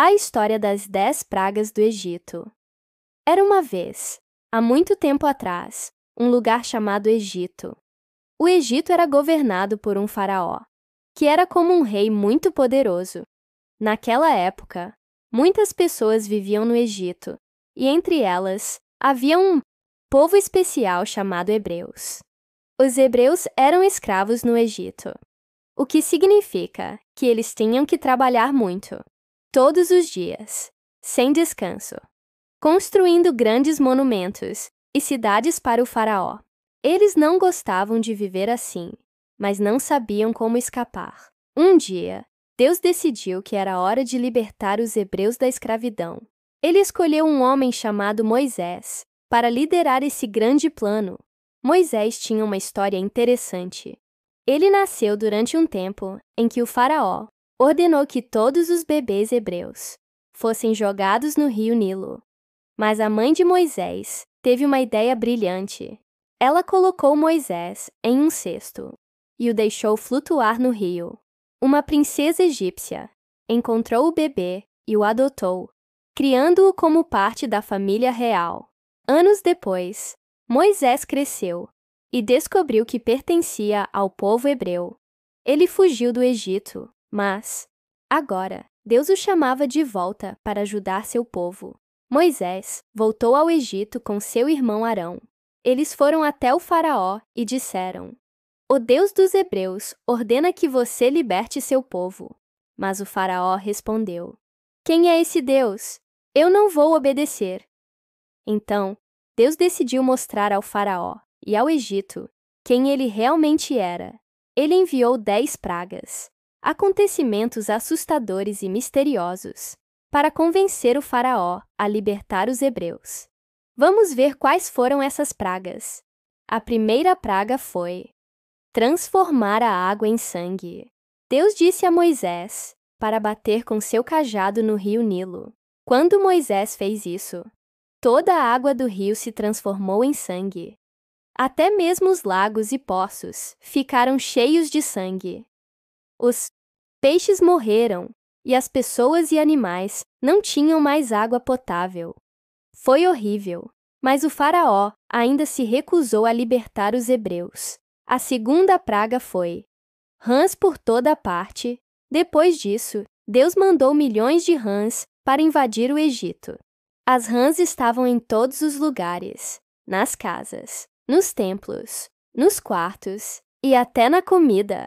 A história das 10 pragas do Egito. Era uma vez, há muito tempo atrás, um lugar chamado Egito. O Egito era governado por um faraó, que era como um rei muito poderoso. Naquela época, muitas pessoas viviam no Egito, e entre elas havia um povo especial chamado hebreus. Os hebreus eram escravos no Egito, o que significa que eles tinham que trabalhar muito, todos os dias, sem descanso, construindo grandes monumentos e cidades para o faraó. Eles não gostavam de viver assim, mas não sabiam como escapar. Um dia, Deus decidiu que era hora de libertar os hebreus da escravidão. Ele escolheu um homem chamado Moisés para liderar esse grande plano. Moisés tinha uma história interessante. Ele nasceu durante um tempo em que o faraó ordenou que todos os bebês hebreus fossem jogados no rio Nilo. Mas a mãe de Moisés teve uma ideia brilhante. Ela colocou Moisés em um cesto e o deixou flutuar no rio. Uma princesa egípcia encontrou o bebê e o adotou, criando-o como parte da família real. Anos depois, Moisés cresceu e descobriu que pertencia ao povo hebreu. Ele fugiu do Egito, mas, agora, Deus o chamava de volta para ajudar seu povo. Moisés voltou ao Egito com seu irmão Arão. Eles foram até o faraó e disseram: "O Deus dos hebreus ordena que você liberte seu povo." Mas o faraó respondeu: "Quem é esse Deus? Eu não vou obedecer." Então, Deus decidiu mostrar ao faraó e ao Egito quem ele realmente era. Ele enviou 10 pragas, acontecimentos assustadores e misteriosos, para convencer o faraó a libertar os hebreus. Vamos ver quais foram essas pragas. A primeira praga foi transformar a água em sangue. Deus disse a Moisés para bater com seu cajado no rio Nilo. Quando Moisés fez isso, toda a água do rio se transformou em sangue. Até mesmo os lagos e poços ficaram cheios de sangue. Os peixes morreram e as pessoas e animais não tinham mais água potável. Foi horrível, mas o faraó ainda se recusou a libertar os hebreus. A segunda praga foi rãs por toda parte. Depois disso, Deus mandou milhões de rãs para invadir o Egito. As rãs estavam em todos os lugares, nas casas, nos templos, nos quartos e até na comida.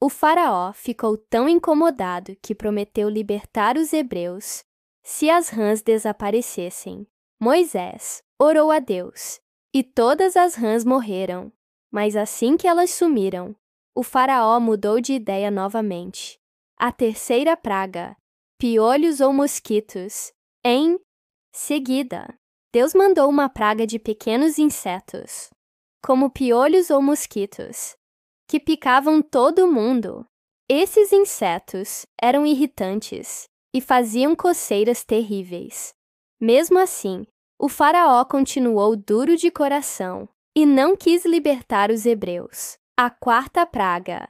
O faraó ficou tão incomodado que prometeu libertar os hebreus se as rãs desaparecessem. Moisés orou a Deus, e todas as rãs morreram. Mas assim que elas sumiram, o faraó mudou de ideia novamente. A terceira praga, piolhos ou mosquitos. Em seguida, Deus mandou uma praga de pequenos insetos, como piolhos ou mosquitos, que picavam todo mundo. Esses insetos eram irritantes e faziam coceiras terríveis. Mesmo assim, o faraó continuou duro de coração e não quis libertar os hebreus. A quarta praga,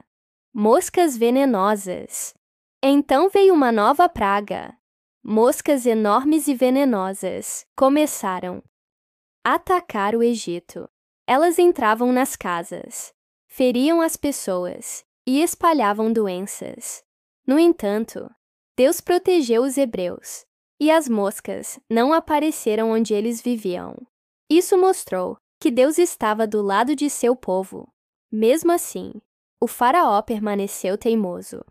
moscas venenosas. Então veio uma nova praga. Moscas enormes e venenosas começaram a atacar o Egito. Elas entravam nas casas, feriam as pessoas e espalhavam doenças. No entanto, Deus protegeu os hebreus, e as moscas não apareceram onde eles viviam. Isso mostrou que Deus estava do lado de seu povo. Mesmo assim, o faraó permaneceu teimoso.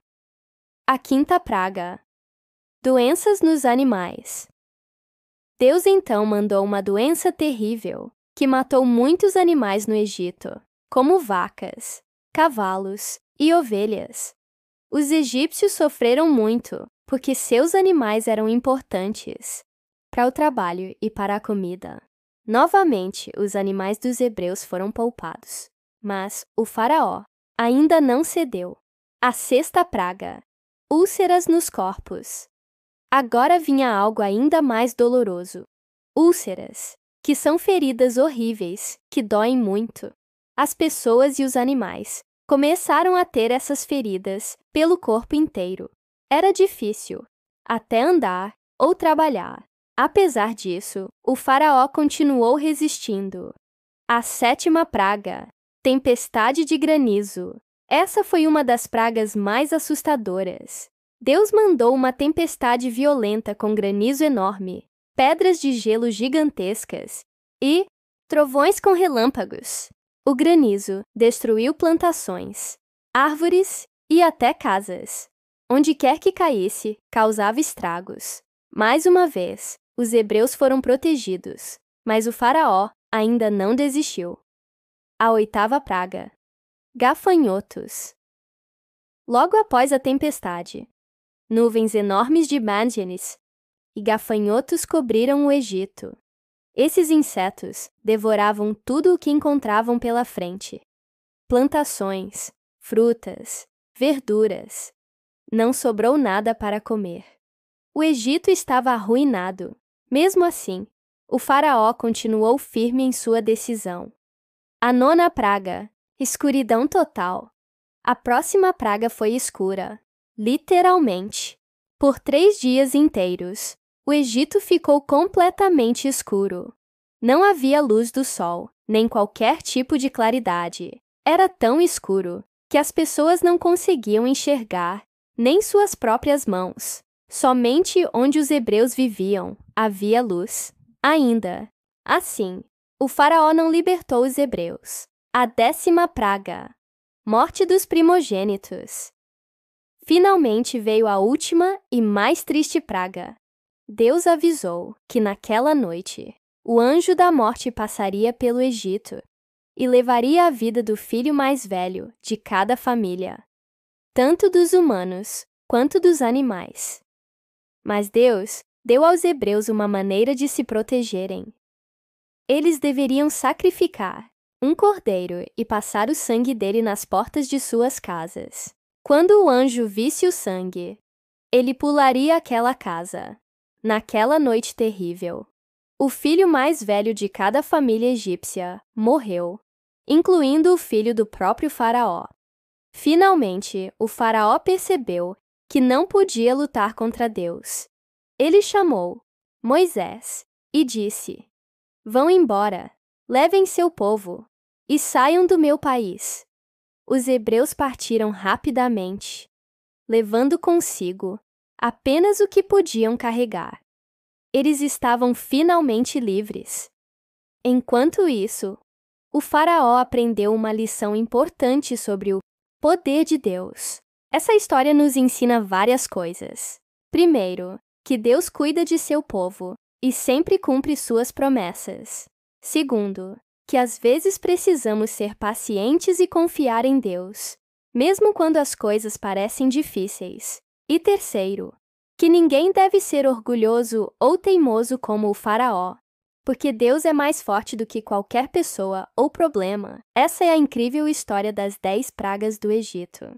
A quinta praga, doenças nos animais. Deus então mandou uma doença terrível que matou muitos animais no Egito, como vacas, cavalos e ovelhas. Os egípcios sofreram muito porque seus animais eram importantes para o trabalho e para a comida. Novamente, os animais dos hebreus foram poupados, mas o faraó ainda não cedeu. A sexta praga, úlceras nos corpos. Agora vinha algo ainda mais doloroso. Úlceras, que são feridas horríveis que doem muito. As pessoas e os animais começaram a ter essas feridas pelo corpo inteiro. Era difícil. até andar ou trabalhar. Apesar disso, o faraó continuou resistindo. A 7ª praga, tempestade de granizo. Essa foi uma das pragas mais assustadoras. Deus mandou uma tempestade violenta com granizo enorme, pedras de gelo gigantescas e trovões com relâmpagos. O granizo destruiu plantações, árvores e até casas. Onde quer que caísse, causava estragos. Mais uma vez, os hebreus foram protegidos, mas o faraó ainda não desistiu. A 8ª praga, gafanhotos. Logo após a tempestade, nuvens enormes de mándenes e gafanhotos cobriram o Egito. Esses insetos devoravam tudo o que encontravam pela frente. Plantações, frutas, verduras. Não sobrou nada para comer. O Egito estava arruinado. Mesmo assim, o faraó continuou firme em sua decisão. A 9ª praga, escuridão total. A próxima praga foi escura, literalmente. Por 3 dias inteiros, o Egito ficou completamente escuro. Não havia luz do sol, nem qualquer tipo de claridade. Era tão escuro que as pessoas não conseguiam enxergar nem suas próprias mãos. Somente onde os hebreus viviam havia luz. Ainda assim, o faraó não libertou os hebreus. A 10ª praga, morte dos primogênitos. Finalmente veio a última e mais triste praga. Deus avisou que naquela noite o anjo da morte passaria pelo Egito e levaria a vida do filho mais velho de cada família, tanto dos humanos quanto dos animais. Mas Deus deu aos hebreus uma maneira de se protegerem. Eles deveriam sacrificar um cordeiro e passar o sangue dele nas portas de suas casas. Quando o anjo visse o sangue, ele pularia aquela casa. Naquela noite terrível, o filho mais velho de cada família egípcia morreu, incluindo o filho do próprio faraó. Finalmente, o faraó percebeu que não podia lutar contra Deus. Ele chamou Moisés e disse: "Vão embora, levem seu povo e saiam do meu país." Os hebreus partiram rapidamente, levando consigo apenas o que podiam carregar. Eles estavam finalmente livres. Enquanto isso, o faraó aprendeu uma lição importante sobre o poder de Deus. Essa história nos ensina várias coisas. Primeiro, que Deus cuida de seu povo e sempre cumpre suas promessas. Segundo, que às vezes precisamos ser pacientes e confiar em Deus, mesmo quando as coisas parecem difíceis. E terceiro, que ninguém deve ser orgulhoso ou teimoso como o faraó, porque Deus é mais forte do que qualquer pessoa ou problema. Essa é a incrível história das 10 pragas do Egito.